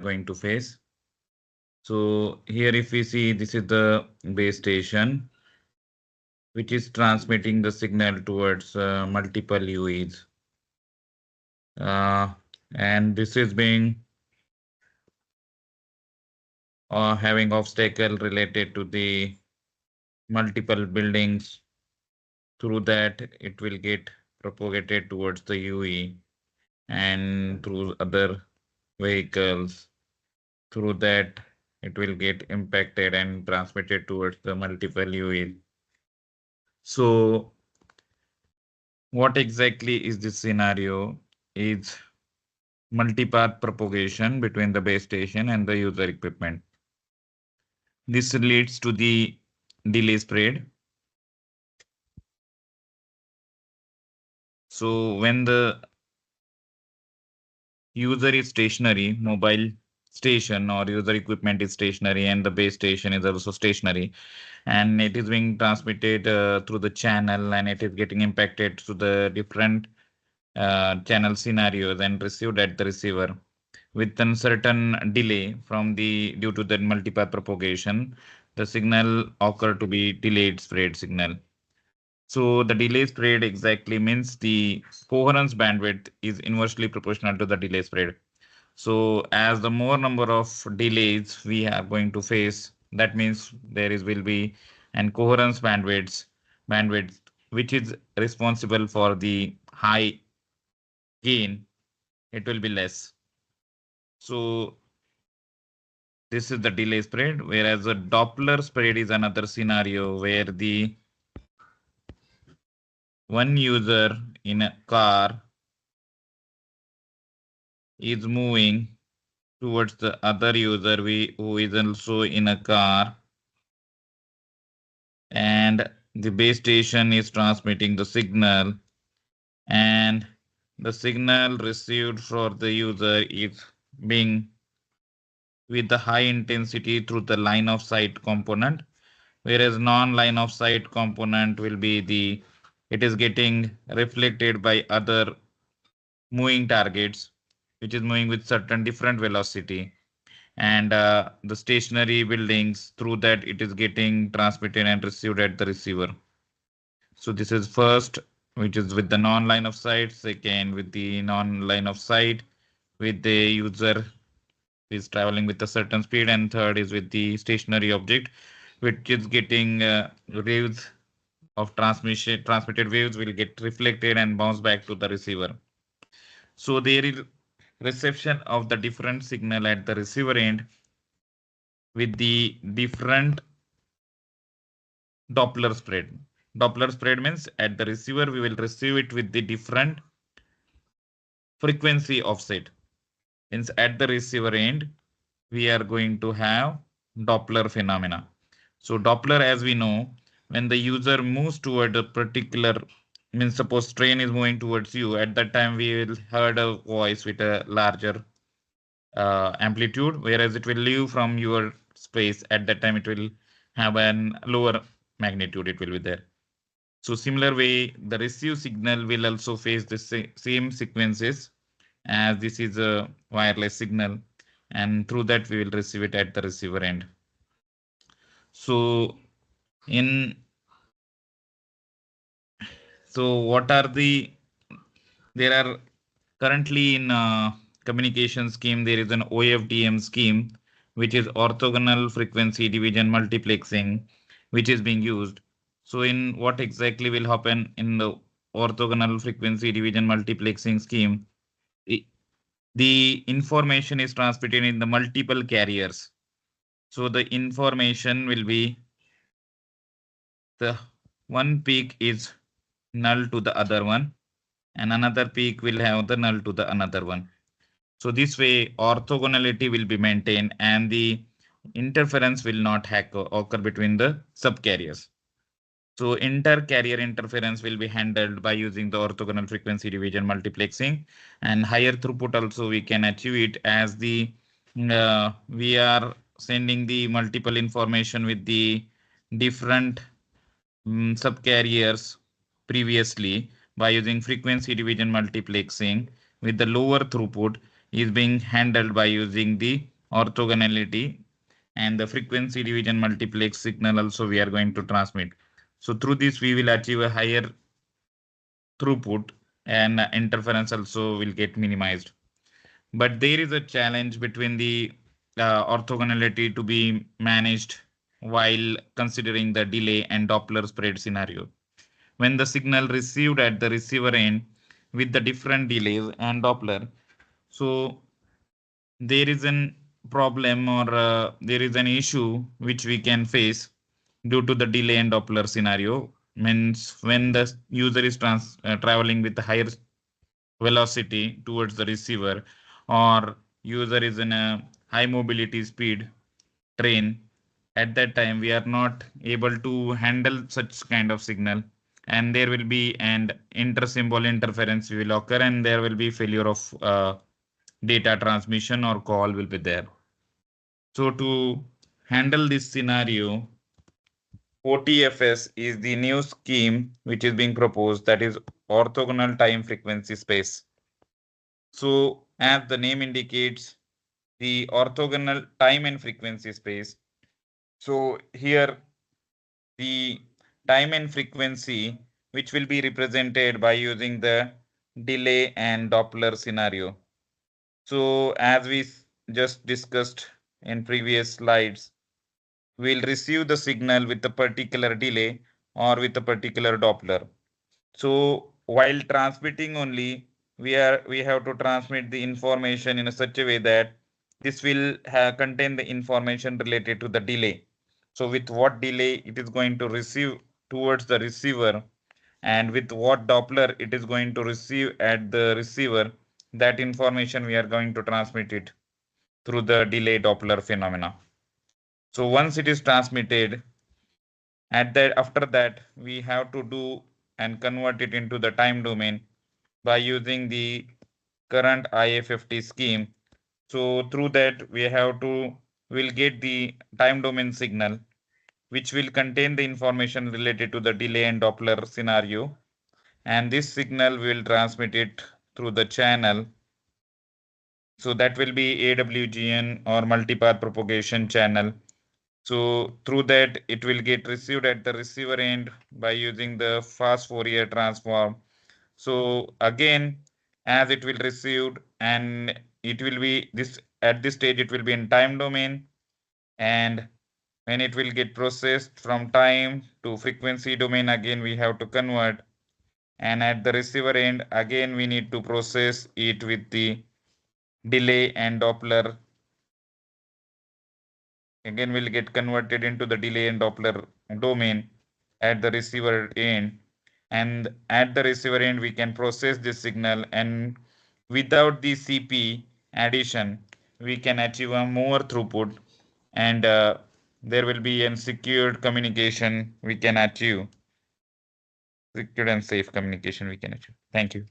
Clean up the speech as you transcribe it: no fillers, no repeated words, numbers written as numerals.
going to face. So here if we see, this is the base station which is transmitting the signal towards multiple UEs. And this is being having obstacle related to the multiple buildings. Through that it will get propagated towards the UE, and through other vehicles. Through that it will get impacted and transmitted towards the multiple UEs. So what exactly is this scenario is multipath propagation between the base station and the user equipment. This leads to the delay spread. So when the user is stationary, mobile station or user equipment is stationary, and the base station is also stationary, and it is being transmitted through the channel, and it is getting impacted to the different channel scenarios and received at the receiver with a certain delay from the due to the multipath propagation. The signal occur to be delayed spread signal. So the delay spread exactly means the coherence bandwidth is inversely proportional to the delay spread. So as the more number of delays we are going to face, that means there is will be an coherence bandwidth which is responsible for the high gain, it will be less. So this is the delay spread, whereas the Doppler spread is another scenario where the one user in a car is moving towards the other user who is also in a car, and the base station is transmitting the signal, and the signal received for the user is being with the high intensity through the line of sight component, whereas non-line of sight component will be the it is getting reflected by other moving targets which is moving with certain different velocity, and the stationary buildings through that it is getting transmitted and received at the receiver. So this is first, which is with the non-line of sight, second with the non-line of sight with the user is traveling with a certain speed, and third is with the stationary object which is getting waves of transmitted waves will get reflected and bounce back to the receiver. So there is reception of the different signal at the receiver end with the different Doppler spread. Doppler spread means at the receiver we will receive it with the different frequency offset. Hence at the receiver end we are going to have Doppler phenomena. So Doppler, as we know, when the user moves toward a particular, means suppose train is moving towards you, at that time we will heard a voice with a larger amplitude, whereas it will leave from your space, at that time it will have an lower magnitude, it will be there. So similar way, the receive signal will also face the same sequences, as this is a wireless signal, and through that we will receive it at the receiver end. So in so what are the there are currently in communication scheme there is an OFDM scheme which is orthogonal frequency division multiplexing, which is being used. So in what exactly will happen in the orthogonal frequency division multiplexing scheme, the information is transmitted in the multiple carriers. So the information will be the one peak is null to the other one, and another peak will have the null to the another one. So this way orthogonality will be maintained and the interference will not occur between the subcarriers. So inter-carrier interference will be handled by using the orthogonal frequency division multiplexing, and higher throughput also we can achieve it as the we are sending the multiple information with the different subcarriers previously by using frequency division multiplexing with the lower throughput. is being handled by using the orthogonality, and the frequency division multiplex signal also we are going to transmit. So through this we will achieve a higher throughput, and interference also will get minimized. But there is a challenge between the orthogonality to be managed while considering the delay and Doppler spread scenario. When the signal received at the receiver end with the different delays and Doppler, so there is an problem, or there is an issue which we can face due to the delay and Doppler scenario. Means when the user is traveling with a higher velocity towards the receiver, or user is in a high mobility speed train, at that time we are not able to handle such kind of signal, and there will be an inter-symbol interference will occur, and there will be failure of data transmission or call will be there. So to handle this scenario, OTFS is the new scheme which is being proposed, that is orthogonal time frequency space. So as the name indicates, the orthogonal time and frequency space. So here the time and frequency which will be represented by using the delay and Doppler scenario. So as we just discussed in previous slides, we'll receive the signal with a particular delay or with a particular Doppler. So while transmitting only, we have to transmit the information in a such a way that this will contain the information related to the delay. So with what delay it is going to receive towards the receiver, and with what Doppler it is going to receive at the receiver, that information we are going to transmit it through the delay Doppler phenomena. So once it is transmitted, at that after that we have to do and convert it into the time domain by using the current IFFT scheme. So through that we have to will get the time domain signal which will contain the information related to the delay and Doppler scenario, and this signal will transmit it through the channel. So that will be AWGN or multipath propagation channel. So through that it will get received at the receiver end by using the fast Fourier transform. So again, as it will received, and it will be this at this stage it will be in time domain, and when it will get processed from time to frequency domain, again we have to convert, and at the receiver end again we need to process it with the delay and Doppler. Again will get converted into the delay and Doppler domain at the receiver end, and at the receiver end we can process this signal, and without the CP addition we can achieve a more throughput, and there will be a secured communication we can achieve. Secured and safe communication we can achieve. Thank you.